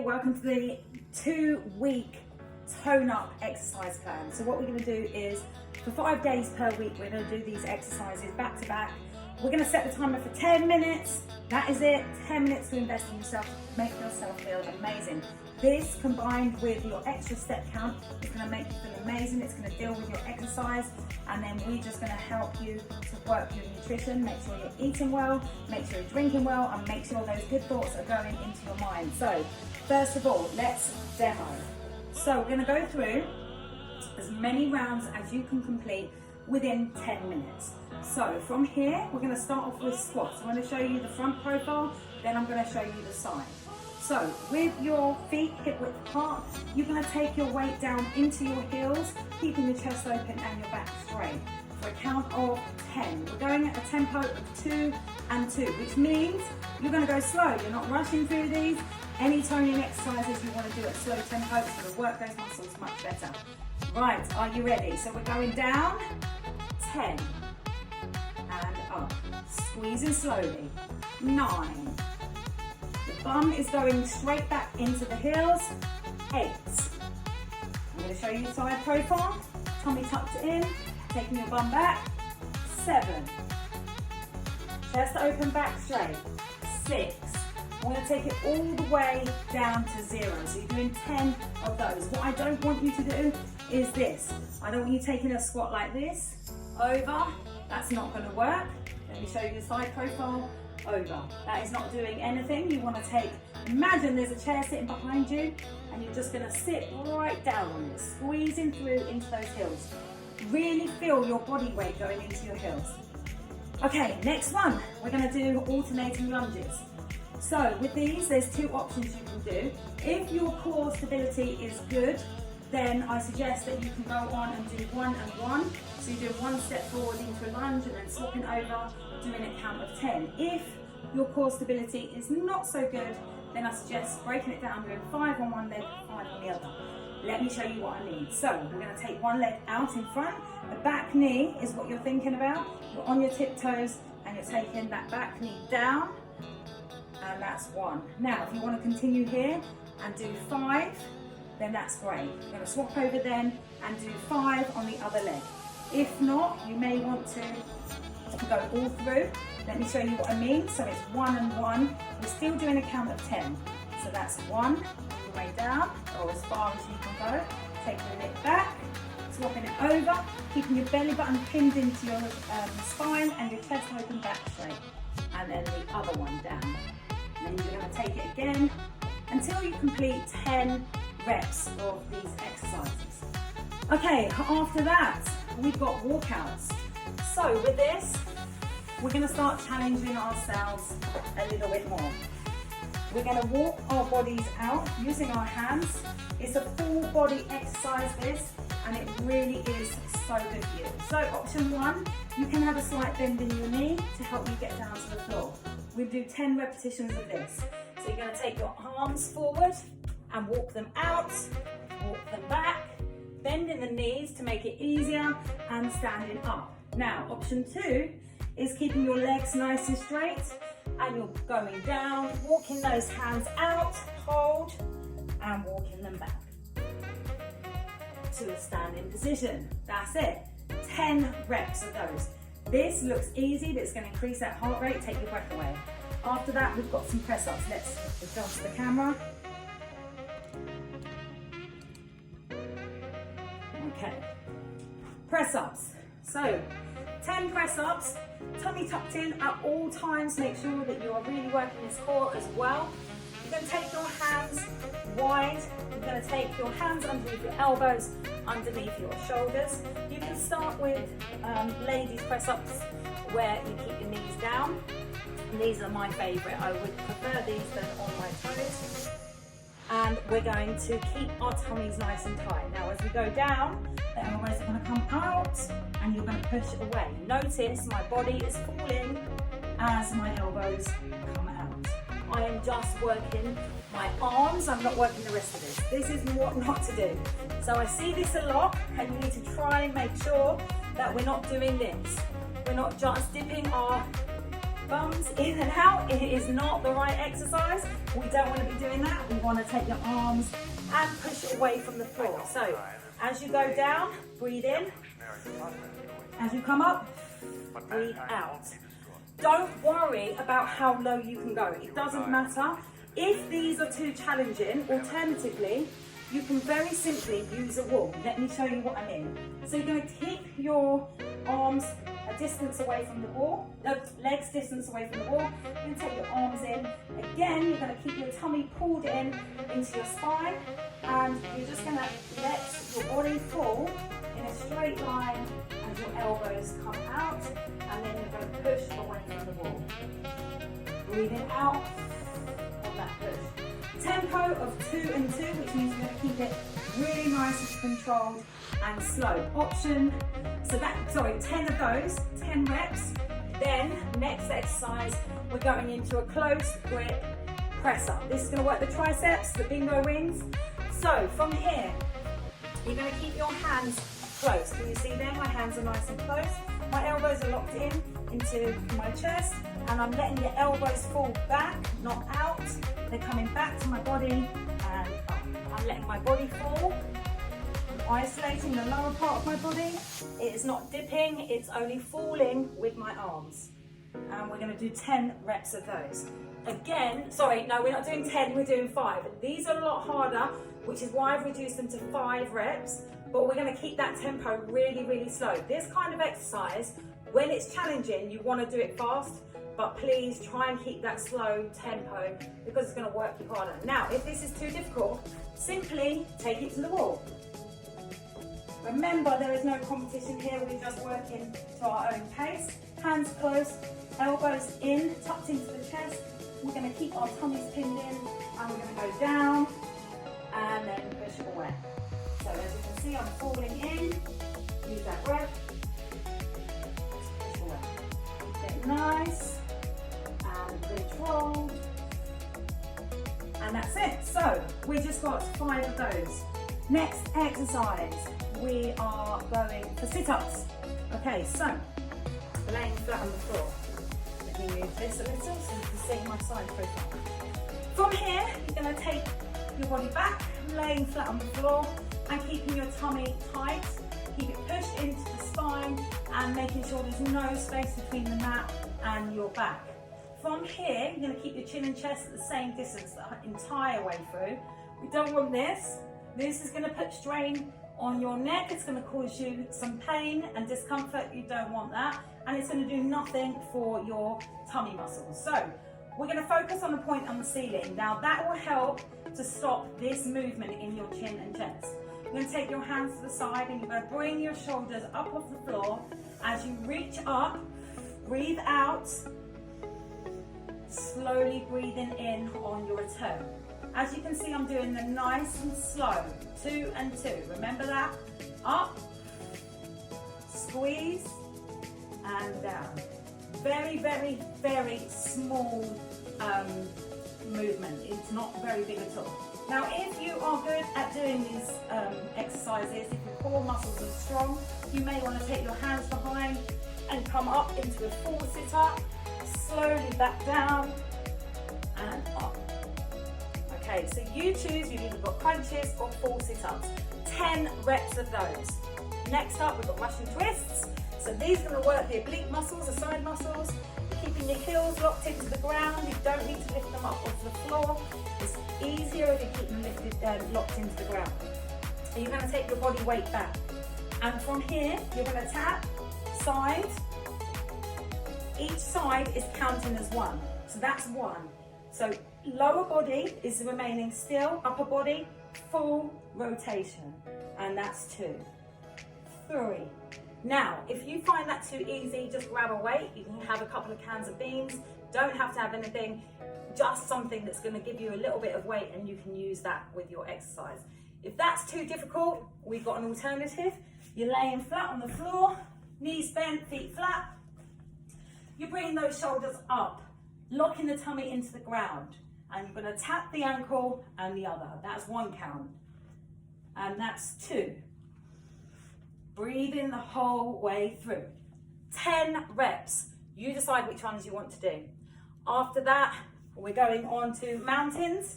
welcome to the 2-week tone up exercise plan. So what we're going to do is for 5 days per week, we're going to do these exercises back to back. We're going to set the timer for 10 minutes. That is it, 10 minutes to invest in yourself, make yourself feel amazing. This combined with your extra step count is going to make you feel amazing. It's going to deal with your exercise, and then we're just going to help you to work your nutrition, make sure you're eating well, make sure you're drinking well, and make sure those good thoughts are going into your mind. So first of all, let's demo. So we're going to go through as many rounds as you can complete within 10 minutes. So from here, we're going to start off with squats. I'm going to show you the front profile, then I'm going to show you the side. So with your feet hip width apart, you're going to take your weight down into your heels, keeping your chest open and your back straight for a count of 10. We're going at a tempo of 2 and 2, which means you're going to go slow. You're not rushing through these. Any toning exercises you want to do at slow tempo, it's going to work those muscles much better. Right, are you ready? So we're going down, 10, and up. Squeezing slowly, 9. The bum is going straight back into the heels, 8. I'm going to show you the side profile, tummy tucked in, taking your bum back, 7. Chest open, back straight, 6. I'm going to take it all the way down to 0. So you're doing 10 of those. What I don't want you to do is this. I don't want you taking a squat like this, over. That's not going to work. Let me show you the side profile, over. That is not doing anything. You want to take, imagine there's a chair sitting behind you and you're just going to sit right down on it, squeezing through into those heels. Really feel your body weight going into your heels. Okay, next one. We're going to do alternating lunges. So with these, there's 2 options you can do. If your core stability is good, then I suggest that you can go on and do 1 and 1. So you do 1 step forward into a lunge and then swapping over, doing a count of 10. If your core stability is not so good, then I suggest breaking it down, doing 5 on one leg, 5 on the other. Let me show you what I mean. So we're going to take one leg out in front. The back knee is what you're thinking about. You're on your tiptoes and you're taking that back knee down. And that's 1. Now, if you want to continue here and do 5, then that's great. You're going to swap over then and do 5 on the other leg. If not, you may want to go all through. Let me show you what I mean. So it's 1 and 1. We're still doing a count of 10. So that's 1 all the way down, or as far as you can go. Take the leg back, swapping it over, keeping your belly button pinned into your spine and your chest open back straight. And then the other one down. And then you're going to take it again until you complete 10 reps of these exercises. Okay, after that, we've got walkouts. So with this, we're going to start challenging ourselves a little bit more. We're going to walk our bodies out using our hands. It's a full body exercise this, and it really is so good for you. So option 1, you can have a slight bend in your knee to help you get down to the floor. We do 10 repetitions of this. So you're going to take your arms forward and walk them out, walk them back, bending the knees to make it easier, and standing up. Now, option 2 is keeping your legs nice and straight, and you're going down, walking those hands out, hold, and walking them back to a standing position. That's it. 10 reps of those. This looks easy, but it's going to increase that heart rate, take your breath away. After that, we've got some press-ups. Let's adjust the camera. Okay, press-ups. So 10 press-ups, tummy tucked in at all times. Make sure that you are really working this core as well. You're going to take your hands wide. You're going to take your hands underneath your elbows, underneath your shoulders. You can start with ladies press-ups where you keep your knees down. And these are my favourite. I would prefer these than on my toes. And we're going to keep our tummies nice and tight. Now as we go down, the elbows are going to come out and you're going to push away. Notice my body is falling as my elbows come out. I am just working my arms, I'm not working the rest of this. This is what not to do. So I see this a lot, and you need to try and make sure that we're not doing this. We're not just dipping our thumbs in and out. It is not the right exercise. We don't want to be doing that. We want to take your arms and push away from the floor. So as you go down, breathe in. As you come up, breathe out. Don't worry about how low you can go. It doesn't matter. If these are too challenging, alternatively, you can very simply use a wall. Let me show you what I mean. So you're going to keep your arms a distance away from the wall, legs distance away from the wall. You're going to take your arms in. Again, you're going to keep your tummy pulled in into your spine, and you're just going to let your body fall in a straight line as your elbows come out, and then you're going to push away from the wall. Breathing out on that push. Tempo of 2 and 2, which means you're going to keep it really nice and controlled and slow. Option, 10 of those, 10 reps. Then next exercise, we're going into a close grip press up. This is going to work the triceps, the bingo wings. So from here, you're going to keep your hands close. Can you see there? My hands are nice and close. My elbows are locked in into my chest, and I'm letting the elbows fall back, not out. They're coming back to my body, and I'm letting my body fall. I'm isolating the lower part of my body. It is not dipping, it's only falling with my arms. And we're going to do 10 reps of those. Again, sorry, no, we're not doing 10, we're doing 5. These are a lot harder, which is why I've reduced them to 5 reps, but we're going to keep that tempo really, really slow. This kind of exercise, when it's challenging, you want to do it fast, but please try and keep that slow tempo because it's going to work you harder. Now, if this is too difficult, simply take it to the wall. Remember, there is no competition here, we're just working to our own pace. Hands close, elbows in, tucked into the chest. We're going to keep our tummies pinned in, and we're going to go down and then push away. So as you can see, I'm falling in, use that breath, push away. Keep it nice and controlled. And that's it. So we just got 5 of those. Next exercise, we are going for sit-ups. Okay, so laying flat on the floor. Let me move this a little so you can see my side profile. From here, you're going to take your body back, laying flat on the floor and keeping your tummy tight. Keep it pushed into the spine and making sure there's no space between the mat and your back. From here, you're going to keep your chin and chest at the same distance the entire way through. We don't want this. This is going to put strain on your neck. It's going to cause you some pain and discomfort. You don't want that. And it's going to do nothing for your tummy muscles. So we're going to focus on a point on the ceiling. Now that will help to stop this movement in your chin and chest. You're going to take your hands to the side and you're going to bring your shoulders up off the floor. As you reach up, breathe out, slowly breathing in on your return. As you can see, I'm doing them nice and slow, 2 and 2. Remember that? Up, squeeze, and down. Very, very, very small movement. It's not very big at all. Now, if you are good at doing these exercises, if your core muscles are strong, you may want to take your hands behind and come up into a full sit-up, slowly back down and up. Okay, so you choose, you've either got crunches or full sit-ups. 10 reps of those. Next up, we've got Russian twists. So these are going to work the oblique muscles, the side muscles. You're keeping your heels locked into the ground. You don't need to lift them up off the floor. It's easier if you keep them lifted, locked into the ground. And you're going to take your body weight back. And from here, you're going to tap, side. Each side is counting as 1. So that's 1. So lower body is remaining still, upper body, full rotation. And that's 2, 3. Now, if you find that too easy, just grab a weight. You can have a couple of cans of beans. Don't have to have anything, just something that's going to give you a little bit of weight and you can use that with your exercise. If that's too difficult, we've got an alternative. You're laying flat on the floor, knees bent, feet flat. You're bringing those shoulders up, locking the tummy into the ground. And you're going to tap the ankle and the other. That's 1 count. And that's 2. Breathe in the whole way through. 10 reps. You decide which ones you want to do. After that, we're going on to mountains.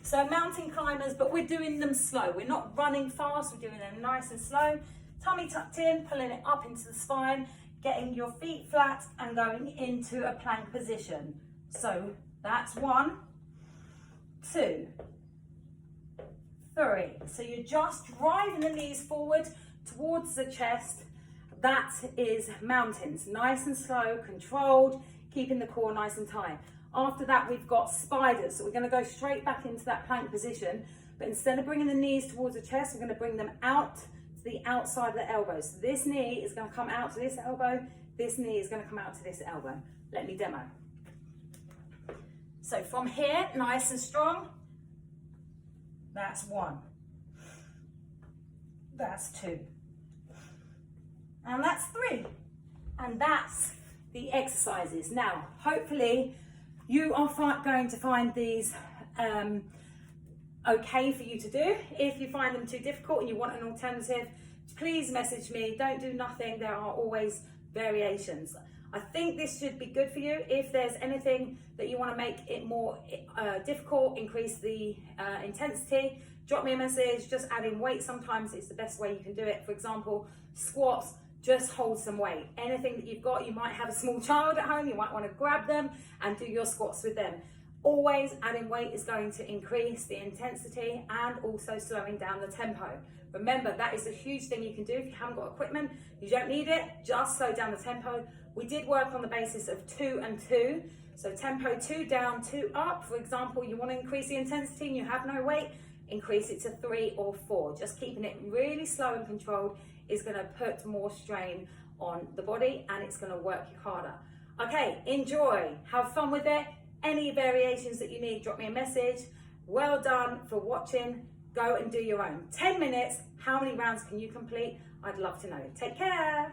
So mountain climbers, but we're doing them slow. We're not running fast, we're doing them nice and slow. Tummy tucked in, pulling it up into the spine, getting your feet flat and going into a plank position. So that's 1, 2, 3. So you're just driving the knees forward towards the chest. That is mountains, nice and slow, controlled, keeping the core nice and tight. After that, we've got spiders. So we're going to go straight back into that plank position, but instead of bringing the knees towards the chest, we're going to bring them out to the outside of the elbows. So this knee is going to come out to this elbow. This knee is going to come out to this elbow. Let me demo. So from here, nice and strong. That's 1. That's 2. And that's 3. And that's the exercises. Now, hopefully, you are going to find these okay for you to do. If you find them too difficult and you want an alternative, please message me. Don't do nothing. There are always variations. I think this should be good for you. If there's anything that you want to make it more difficult, increase the intensity, drop me a message. Just adding weight sometimes is the best way you can do it. For example, squats, just hold some weight. Anything that you've got, you might have a small child at home, you might want to grab them and do your squats with them. Always adding weight is going to increase the intensity and also slowing down the tempo. Remember, that is a huge thing you can do. If you haven't got equipment, you don't need it, just slow down the tempo. We did work on the basis of 2 and 2. So tempo 2 down, 2 up. For example, you want to increase the intensity and you have no weight, increase it to 3 or 4. Just keeping it really slow and controlled is going to put more strain on the body and it's going to work you harder. Okay, enjoy, have fun with it. Any variations that you need, drop me a message. Well done for watching. Go and do your own. 10 minutes, how many rounds can you complete? I'd love to know. Take care.